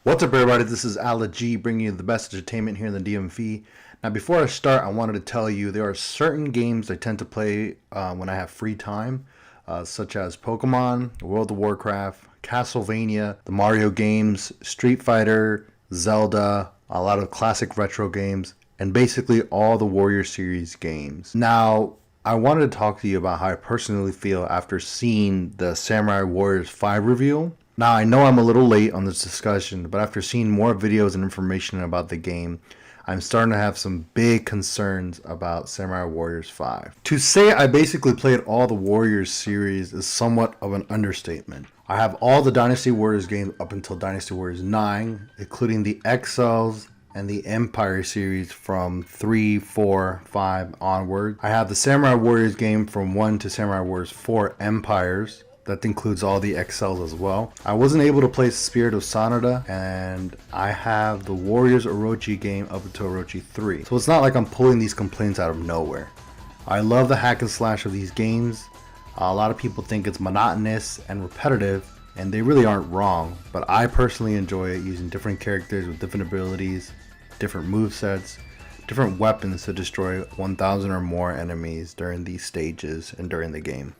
What's up, everybody? This is Ala G bringing you the best entertainment here in the DMV. Now, before I start, I wanted to tell you there are certain games I tend to play when I have free time, such as Pokemon, World of Warcraft, Castlevania, the Mario games, Street Fighter, Zelda, a lot of classic retro games, and basically all the Warrior series games. Now, I wanted to talk to you about how I personally feel after seeing the Samurai Warriors 5 reveal. Now, I know I'm a little late on this discussion, but after seeing more videos and information about the game, I'm starting to have some big concerns about Samurai Warriors 5. To say I basically played all the Warriors series is somewhat of an understatement. I have all the Dynasty Warriors games up until Dynasty Warriors 9, including the Exiles and the Empire series from 3, 4, 5 onward. I have the Samurai Warriors game from 1 to Samurai Warriors 4 Empires. That includes all the Exiles as well. I wasn't able to play Spirit of Sanada, and I have the Warriors Orochi game up until Orochi 3. So it's not like I'm pulling these complaints out of nowhere. I love the hack and slash of these games. A lot of people think it's monotonous and repetitive, and they really aren't wrong, but I personally enjoy it, using different characters with different abilities, different movesets, different weapons to destroy 1,000 or more enemies during these stages and during the game.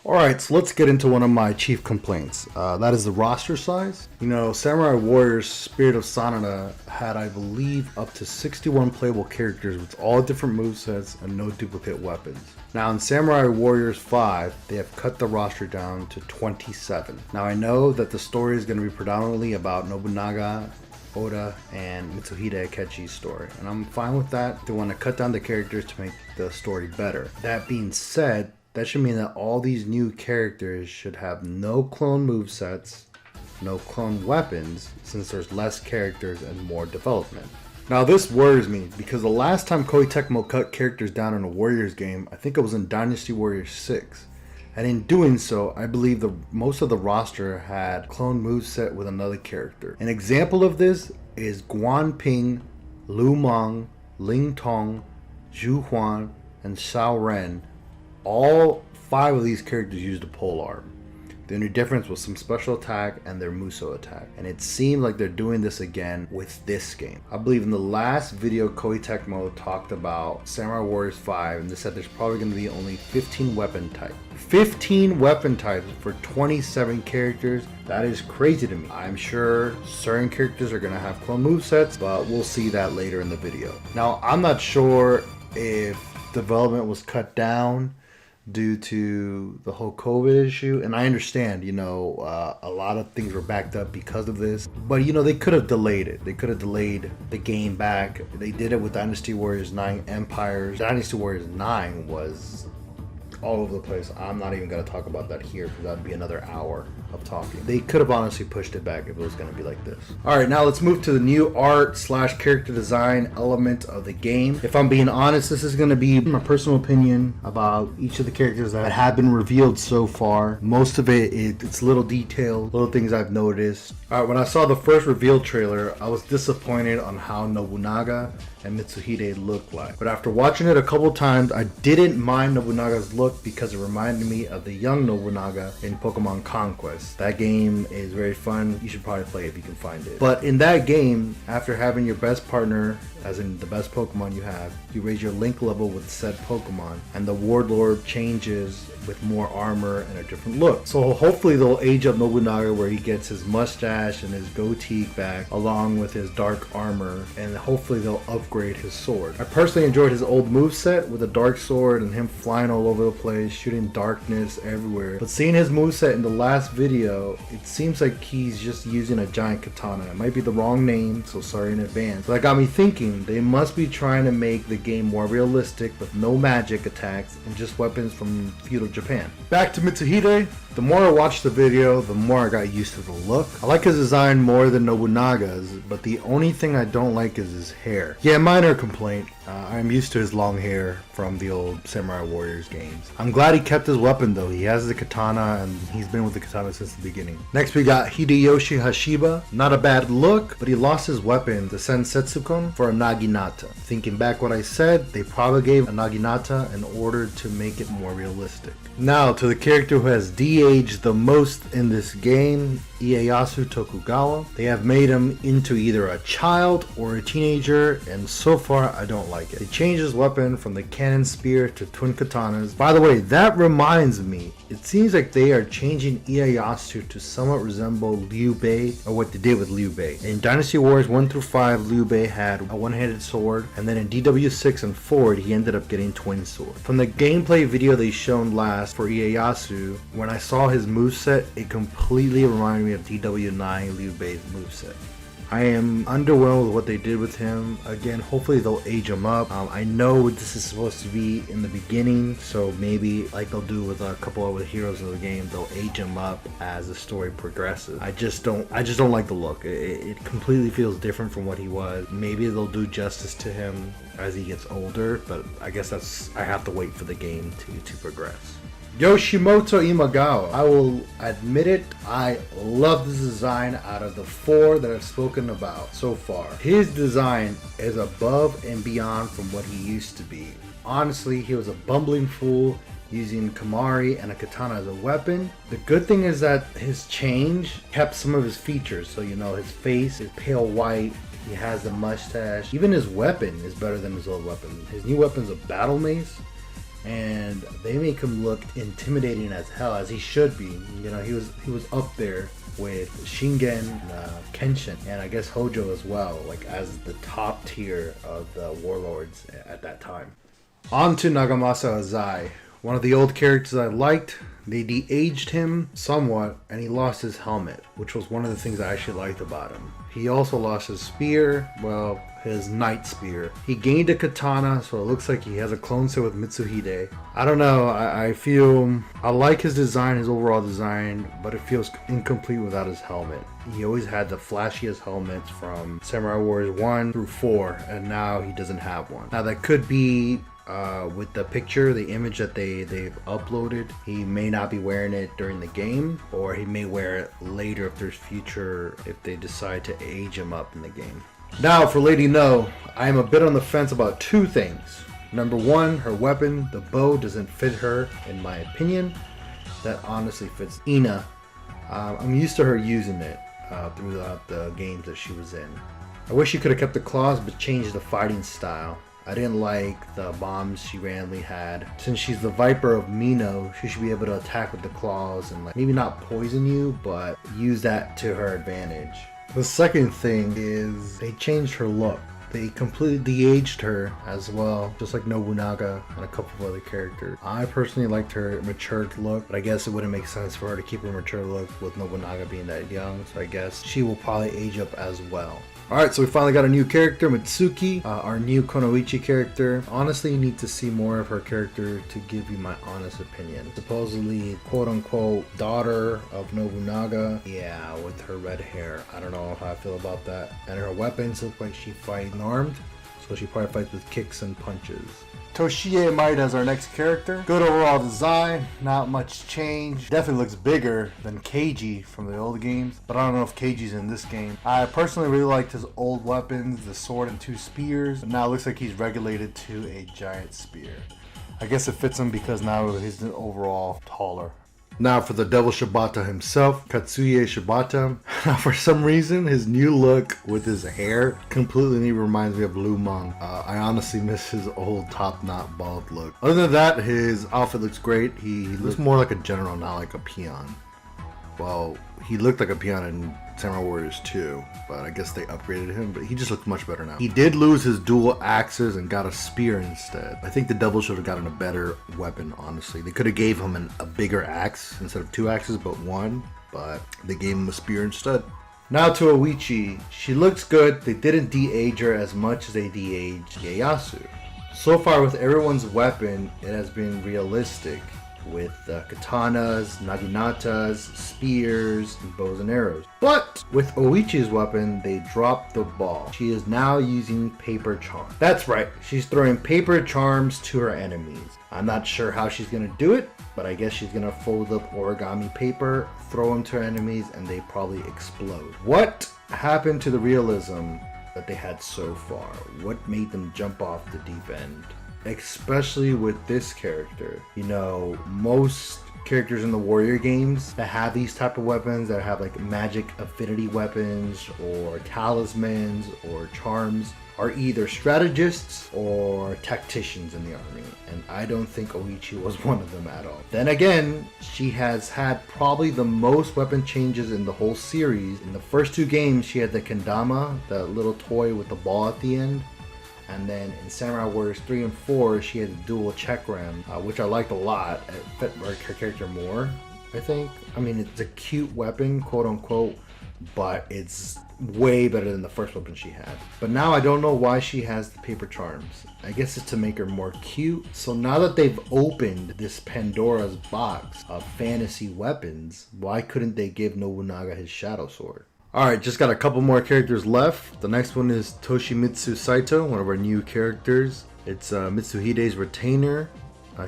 Alright, so let's get into one of my chief complaints. That is the roster size. You know, Samurai Warriors Spirit of Sanada had, I believe, up to 61 playable characters with all different movesets and no duplicate weapons. Now in Samurai Warriors 5, they have cut the roster down to 27. Now I know that the story is going to be predominantly about Nobunaga, Oda, and Mitsuhide Akechi's story, and I'm fine with that. They want to cut down the characters to make the story better. That being said, that should mean that all these new characters should have no clone movesets, no clone weapons, since there's less characters and more development. Now this worries me, because the last time Koei Tecmo cut characters down in a Warriors game, I think it was in Dynasty Warriors 6. And in doing so, I believe most of the roster had clone moveset with another character. An example of this is Guan Ping, Lu Meng, Ling Tong, Zhu Huan, and Xiao Ren. All 5 of these characters used a pole arm. The only difference was some special attack and their Muso attack. And it seemed like they're doing this again with this game. I believe in the last video Koei Tecmo talked about Samurai Warriors 5, and they said there's probably going to be only 15 weapon types. 15 weapon types for 27 characters? That is crazy to me. I'm sure certain characters are going to have clone movesets, but we'll see that later in the video. Now, I'm not sure if development was cut down due to the whole COVID issue, and I understand, a lot of things were backed up because of this, but they could have delayed it. They could have delayed the game back. They did it with Dynasty Warriors 9 Empires. Dynasty Warriors 9 was all over the place. I'm not even going to talk about that here because that'd be another hour of talking. They could have honestly pushed it back if it was going to be like this. Alright, now let's move to the new art / character design element of the game. If I'm being honest, this is going to be my personal opinion about each of the characters that have been revealed so far. Most of it's little details, little things I've noticed. Alright, when I saw the first reveal trailer, I was disappointed on how Nobunaga and Mitsuhide look like. But after watching it a couple times, I didn't mind Nobunaga's look because it reminded me of the young Nobunaga in Pokemon Conquest. That game is very fun. You should probably play it if you can find it. But in that game, after having your best partner, as in the best Pokemon you have, you raise your link level with said Pokemon, and the Warlord changes with more armor and a different look. So hopefully they'll age up Nobunaga where he gets his mustache and his goatee back along with his dark armor, and hopefully they'll upgrade his sword. I personally enjoyed his old moveset with a dark sword and him flying all over the place, shooting darkness everywhere. But seeing his moveset in the last video, it seems like he's just using a giant katana. It might be the wrong name, so sorry in advance. But that got me thinking, they must be trying to make the game more realistic with no magic attacks and just weapons from feudal Japan. Back to Mitsuhide. The more I watched the video, the more I got used to the look. I like his design more than Nobunaga's, but the only thing I don't like is his hair. Yeah, minor complaint. I'm used to his long hair from the old Samurai Warriors games. I'm glad he kept his weapon though. He has the katana and he's been with the katana since the beginning. Next we got Hideyoshi Hashiba. Not a bad look, but he lost his weapon, the Sensetsukon, for a Naginata. Thinking back what I said, they probably gave a Naginata in order to make it more realistic. Now to the character who has de-aged the most in this game, Ieyasu Tokugawa. They have made him into either a child or a teenager, and so far I don't like it. They changed his weapon from the cannon spear to twin katanas. By the way, that reminds me, it seems like they are changing Ieyasu to somewhat resemble Liu Bei, or what they did with Liu Bei. In Dynasty Warriors 1 through 5, Liu Bei had a one-handed sword, and then in DW6 and forward, he ended up getting twin sword. From the gameplay video they shown last for Ieyasu, when I saw his moveset, it completely reminded me of DW9 Liu Bei's moveset. I am underwhelmed with what they did with him. Again, hopefully they'll age him up. I know this is supposed to be in the beginning, so maybe like they'll do with a couple of the heroes of the game, they'll age him up as the story progresses. I just don't like the look. It completely feels different from what he was. Maybe they'll do justice to him as he gets older, but I guess I have to wait for the game to progress. Yoshimoto Imagawa. I will admit it, I love this design out of the 4 that I've spoken about so far. His design is above and beyond from what he used to be. Honestly, he was a bumbling fool using Kamari and a katana as a weapon. The good thing is that his change kept some of his features. So, you know, his face is pale white. He has the mustache. Even his weapon is better than his old weapon. His new weapon's a battle mace, and they make him look intimidating as hell, as he should be. You know, he was up there with Shingen, Kenshin, and I guess Hojo as well, like as the top tier of the warlords at that time. On to Nagamasa Azai, one of the old characters I liked. They de-aged him somewhat, and he lost his helmet, which was one of the things I actually liked about him. He also lost his spear, well, his knight spear. He gained a katana, so it looks like he has a clone set with Mitsuhide. I don't know, I feel, I like his design, his overall design, but it feels incomplete without his helmet. He always had the flashiest helmets from Samurai Warriors 1 through 4, and now he doesn't have one. Now that could be with the picture, the image that they've uploaded. He may not be wearing it during the game, or he may wear it later if they decide to age him up in the game. Now for Lady No, I am a bit on the fence about 2 things. Number 1, her weapon, the bow, doesn't fit her in my opinion. That honestly fits Ina. I'm used to her using it throughout the games that she was in. I wish she could have kept the claws but changed the fighting style. I didn't like the bombs she randomly had. Since she's the Viper of Mino, she should be able to attack with the claws and like maybe not poison you, but use that to her advantage. The second thing is they changed her look. They completely de-aged her as well, just like Nobunaga and a couple of other characters. I personally liked her matured look, but I guess it wouldn't make sense for her to keep her mature look with Nobunaga being that young, so I guess she will probably age up as well. Alright, so we finally got a new character, Mitsuki, our new Kunoichi character. Honestly, you need to see more of her character to give you my honest opinion. Supposedly, quote-unquote, daughter of Nobunaga. Yeah, with her red hair. I don't know how I feel about that. And her weapons look like she fights unarmed, so she probably fights with kicks and punches. Toshie Maeda is our next character. Good overall design, not much change. Definitely looks bigger than Keiji from the old games, but I don't know if Keiji's in this game. I personally really liked his old weapons, the sword and 2 spears, but now it looks like he's regulated to a giant spear. I guess it fits him because now he's overall taller. Now for the Devil Shibata himself, Katsuye Shibata. Now for some reason, his new look with his hair completely reminds me of Lu Meng. I honestly miss his old top knot bald look. Other than that, his outfit looks great. He looks more like a general, not like a peon. Well, he looked like a peon in Samurai Warriors 2, but I guess they upgraded him, but he just looks much better now. He did lose his dual axes and got a spear instead. I think the Devil should have gotten a better weapon, honestly. They could have gave him a bigger axe instead of 2 axes, but 1, but they gave him a spear instead. Now to Oichi. She looks good. They didn't de-age her as much as they de-aged Ieyasu. So far with everyone's weapon, it has been realistic, with katanas, naginatas, spears, and bows and arrows. But with Oichi's weapon, they dropped the ball. She is now using paper charm. That's right, she's throwing paper charms to her enemies. I'm not sure how she's gonna do it, but I guess she's gonna fold up origami paper, throw them to her enemies, and they probably explode. What happened to the realism that they had so far? What made them jump off the deep end? especially with this character. You know, most characters in the warrior games that have these type of weapons, that have like magic affinity weapons or talismans or charms, are either strategists or tacticians in the army, and I don't think Oichi was one of them at all. Then again, she has had probably the most weapon changes in the whole series. In the first 2 games, she had the kendama, the little toy with the ball at the end. And then in Samurai Warriors 3 and 4, she had the dual chakram, which I liked a lot. It fit her character more, I think. I mean, it's a cute weapon, quote unquote, but it's way better than the first weapon she had. But now I don't know why she has the paper charms. I guess it's to make her more cute. So now that they've opened this Pandora's box of fantasy weapons, why couldn't they give Nobunaga his shadow sword? Alright, just got a couple more characters left. The next one is Toshimitsu Saito, one of our new characters. It's Mitsuhide's retainer.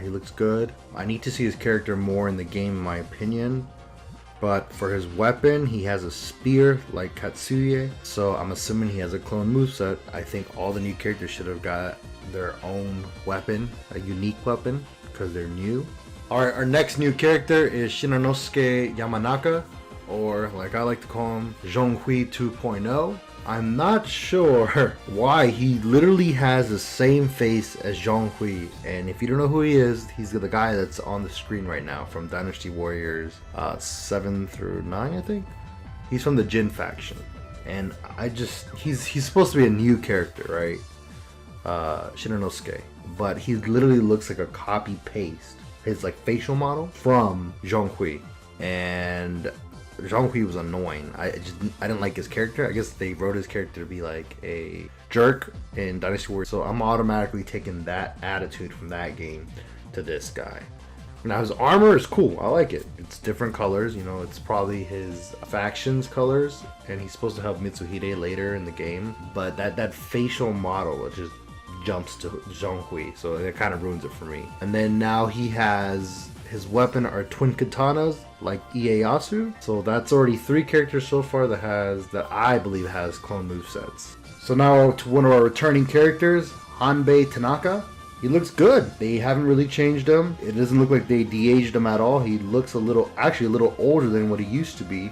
He looks good. I need to see his character more in the game, in my opinion. But for his weapon, he has a spear like Katsuye. So I'm assuming he has a clone moveset. I think all the new characters should have got their own weapon, a unique weapon, because they're new. Alright, our next new character is Shinnosuke Yamanaka, or like I like to call him, Zhonghui 2.0. I'm not sure why he literally has the same face as Zhonghui, and if you don't know who he is, he's the guy that's on the screen right now from Dynasty Warriors 7 through 9, I think. He's from the Jin faction, and he's supposed to be a new character, right? Shinnosuke, but he literally looks like a copy paste, his like facial model from Zhonghui, and Zhonghui was annoying. I didn't like his character. I guess they wrote his character to be like a jerk in Dynasty Warriors, so I'm automatically taking that attitude from that game to this guy. Now his armor is cool. I like it. It's different colors. You know, it's probably his faction's colors, and he's supposed to help Mitsuhide later in the game. But that facial model, it just jumps to Zhonghui, so it kind of ruins it for me. And then now he has his weapon are twin katanas like Ieyasu. So that's already 3 characters so far that I believe has clone movesets. So now to one of our returning characters, Hanbei Tanaka. He looks good. They haven't really changed him. It doesn't look like they de-aged him at all. He looks actually a little older than what he used to be.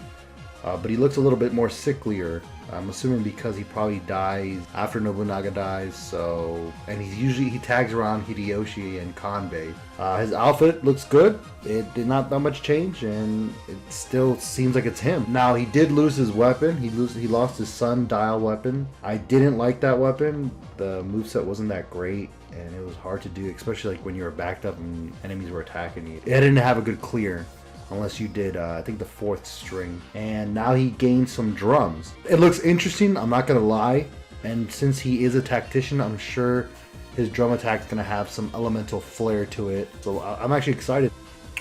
But he looks a little bit more sicklier. I'm assuming because he probably dies after Nobunaga dies. So, and he tags around Hideyoshi and Kanbei. His outfit looks good. It did not that much change, and it still seems like it's him. Now he did lose his weapon. He lost his Sun Dial weapon. I didn't like that weapon. The moveset wasn't that great, and it was hard to do, especially like when you were backed up and enemies were attacking you. It didn't have a good clear. Unless you did, I think the 4th string. And now he gained some drums. It looks interesting, I'm not going to lie. And since he is a tactician, I'm sure his drum attack is going to have some elemental flair to it. So I'm actually excited.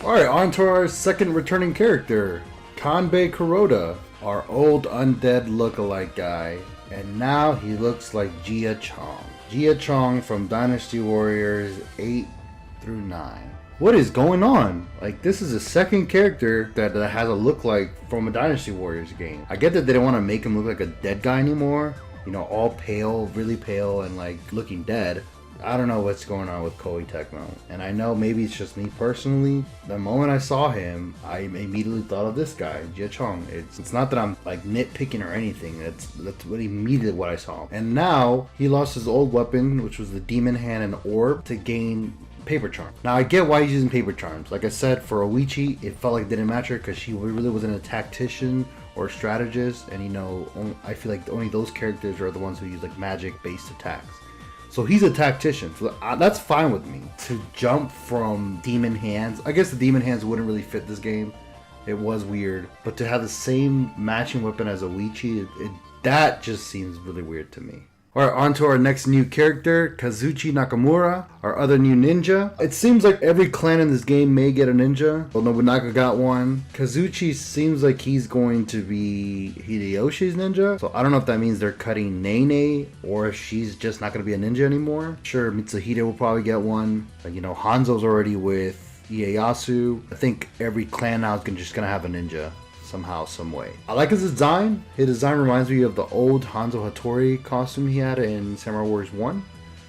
Alright, on to our second returning character. Kanbei Kuroda, our old undead lookalike guy. And now he looks like Jia Chong. Jia Chong from Dynasty Warriors 8 through 9. What is going on? Like, this is the second character that has a look like from a Dynasty Warriors game. I get that they don't want to make him look like a dead guy anymore. You know, all pale, really pale, and like looking dead. I don't know what's going on with Koei Tecmo. And I know maybe it's just me personally. The moment I saw him, I immediately thought of this guy, Jia Chong. It's not that I'm like nitpicking or anything. That's immediately what I saw. And now he lost his old weapon, which was the Demon Hand and Orb, to gain paper charm. Now I get why he's using paper charms. Like I said, for Oichi, it felt like it didn't match her because she really wasn't a tactician or strategist, and you know, I feel like only those characters are the ones who use like magic based attacks. So he's a tactician, so that's fine with me. To jump from demon hands, I guess the demon hands wouldn't really fit this game. It was weird, but to have the same matching weapon as Oichi, that just seems really weird to me. Alright, on to our next new character, Kazuchi Nakamura, our other new ninja. It seems like every clan in this game may get a ninja. Well, Nobunaga got one. Kazuchi seems like he's going to be Hideyoshi's ninja. So I don't know if that means they're cutting Nene, or if she's just not going to be a ninja anymore. Sure, Mitsuhide will probably get one. You know, Hanzo's already with Ieyasu. I think every clan now is just going to have a ninja. Somehow, some way. I like his design. His design reminds me of the old Hanzo Hattori costume he had in Samurai Warriors 1.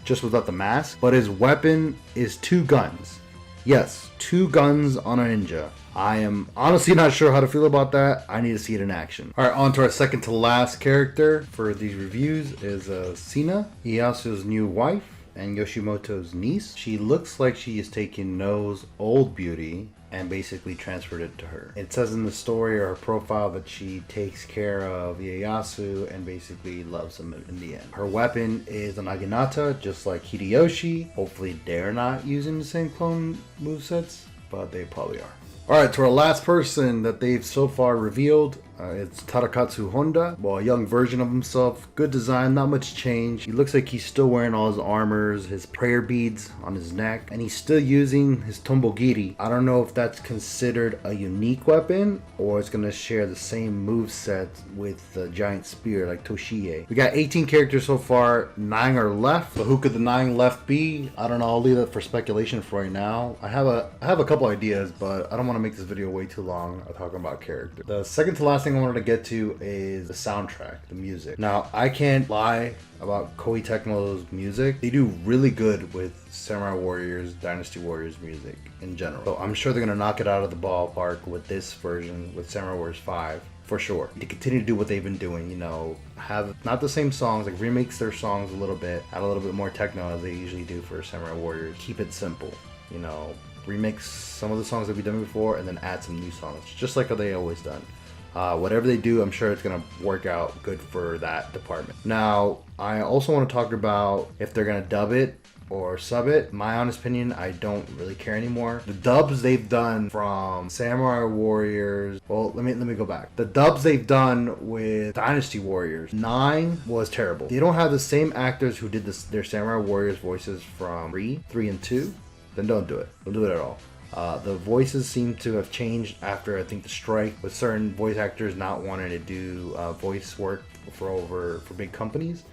just without the mask. But his weapon is 2 guns. Yes, 2 guns on a ninja. I am honestly not sure how to feel about that. I need to see it in action. Alright, on to our second to last character for these reviews is Sina, Ieyasu's new wife and Yoshimoto's niece. She looks like she is taking No's old beauty and basically transferred it to her. It says in the story or her profile that she takes care of Ieyasu and basically loves him in the end. Her weapon is an Naginata, just like Hideyoshi. Hopefully they're not using the same clone movesets, but they probably are. Alright, to our last person that they've so far revealed, it's Tadakatsu Honda. Well, a young version of himself. Good design, not much change. He looks like he's still wearing all his armors, his prayer beads on his neck, and he's still using his Tombogiri. I don't know if that's considered a unique weapon, or it's going to share the same moveset with the giant spear like Toshiie. We got 18 characters so far, 9 are left. But who could the 9 left be? I don't know, I'll leave that for speculation for right now. I have a couple ideas, but I don't want to make this video way too long talking about characters. The second to last thing I wanted to get to is the soundtrack, the music. Now, I can't lie about Koei Tecmo's music. They do really good with Samurai Warriors, Dynasty Warriors music in general. So I'm sure they're gonna knock it out of the ballpark with this version, with Samurai Warriors 5. For sure. To continue to do what they've been doing, you know, have not the same songs, like remakes their songs a little bit, add a little bit more techno as they usually do for Samurai Warriors. Keep it simple, you know, remix some of the songs that we've done before and then add some new songs, just like how they always done. Whatever they do, I'm sure it's going to work out good for that department. Now, I also want to talk about if they're going to dub it or sub it. My honest opinion, I don't really care anymore. The dubs they've done from Samurai Warriors, well, let me go back. The dubs they've done with Dynasty Warriors 9 was terrible. They don't have the same actors who did their Samurai Warriors voices from 3 and 2. Then don't do it. Don't do it at all. The voices seem to have changed after, I think, the strike, with certain voice actors not wanting to do voice work for big companies,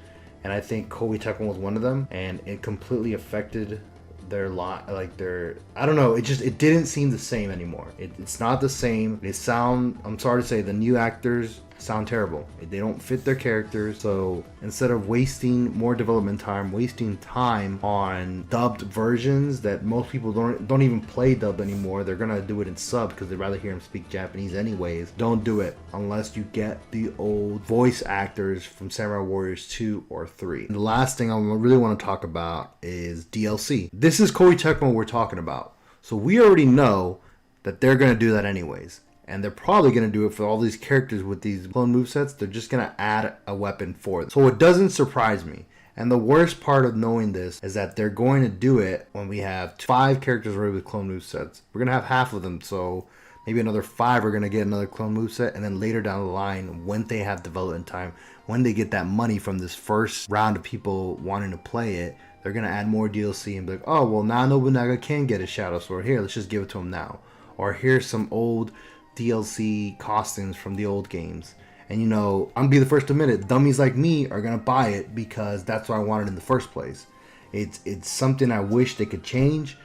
and I think Koei Tecmo was one of them, and it completely affected their I don't know, it didn't seem the same anymore. It's not the same. I'm sorry to say, the new actors sound terrible. They don't fit their characters. So instead of wasting more development time, wasting time on dubbed versions that most people don't even play dubbed anymore, they're gonna do it in sub because they'd rather hear them speak Japanese anyways. Don't do it unless you get the old voice actors from Samurai Warriors 2 or 3. And the last thing I really want to talk about is DLC. This is Koei Tecmo we're talking about, so we already know that they're gonna do that anyways. And they're probably going to do it for all these characters with these clone movesets. They're just going to add a weapon for them. So it doesn't surprise me. And the worst part of knowing this is that they're going to do it when we have 5 characters already with clone movesets. We're going to have half of them. So maybe another 5 are going to get another clone moveset. And then later down the line, when they have development time, when they get that money from this first round of people wanting to play it, they're going to add more DLC and be like, oh, well, now Nobunaga can get a Shadow Sword. Here, let's just give it to him now. Or here's some old DLC costumes from the old games. And you know, I'm gonna be the first to admit it, dummies like me are gonna buy it because that's what I wanted in the first place. It's something I wish they could change.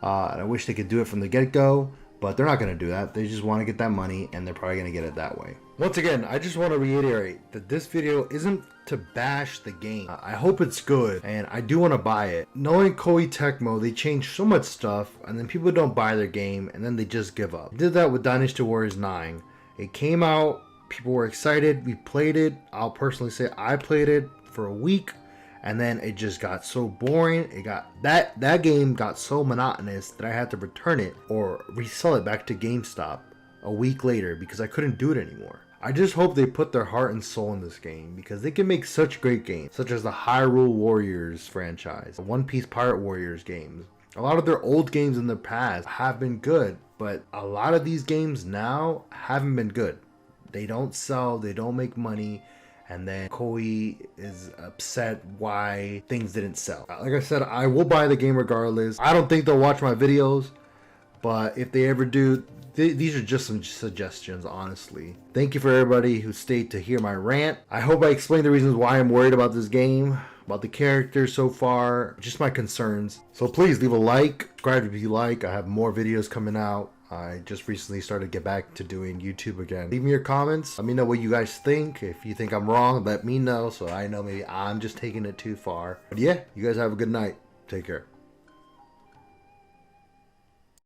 I wish they could do it from the get-go, but they're not gonna do that. They just want to get that money, and they're probably gonna get it that way. Once again, I just want to reiterate that this video isn't to bash the game. I hope it's good, and I do want to buy it. Knowing Koei Tecmo, they change so much stuff, and then people don't buy their game, and then they just give up. Did that with Dynasty Warriors 9. It came out, people were excited, we played it. I'll personally say I played it for a week, and then it just got so boring. It got that game got so monotonous that I had to return it or resell it back to GameStop a week later because I couldn't do it anymore. I just hope they put their heart and soul in this game because they can make such great games, such as the Hyrule Warriors franchise, the One Piece Pirate Warriors games. A lot of their old games in the past have been good, but a lot of these games now haven't been good. They don't sell, they don't make money, and then Koei is upset why things didn't sell. Like I said, I will buy the game regardless. I don't think they'll watch my videos, but if they ever do, these are just some suggestions, honestly. Thank you for everybody who stayed to hear my rant. I hope I explained the reasons why I'm worried about this game, about the characters so far, just my concerns. So please leave a like, subscribe if you like. I have more videos coming out. I just recently started to get back to doing YouTube again. Leave me your comments. Let me know what you guys think. If you think I'm wrong, let me know so I know maybe I'm just taking it too far. But yeah, you guys have a good night. Take care.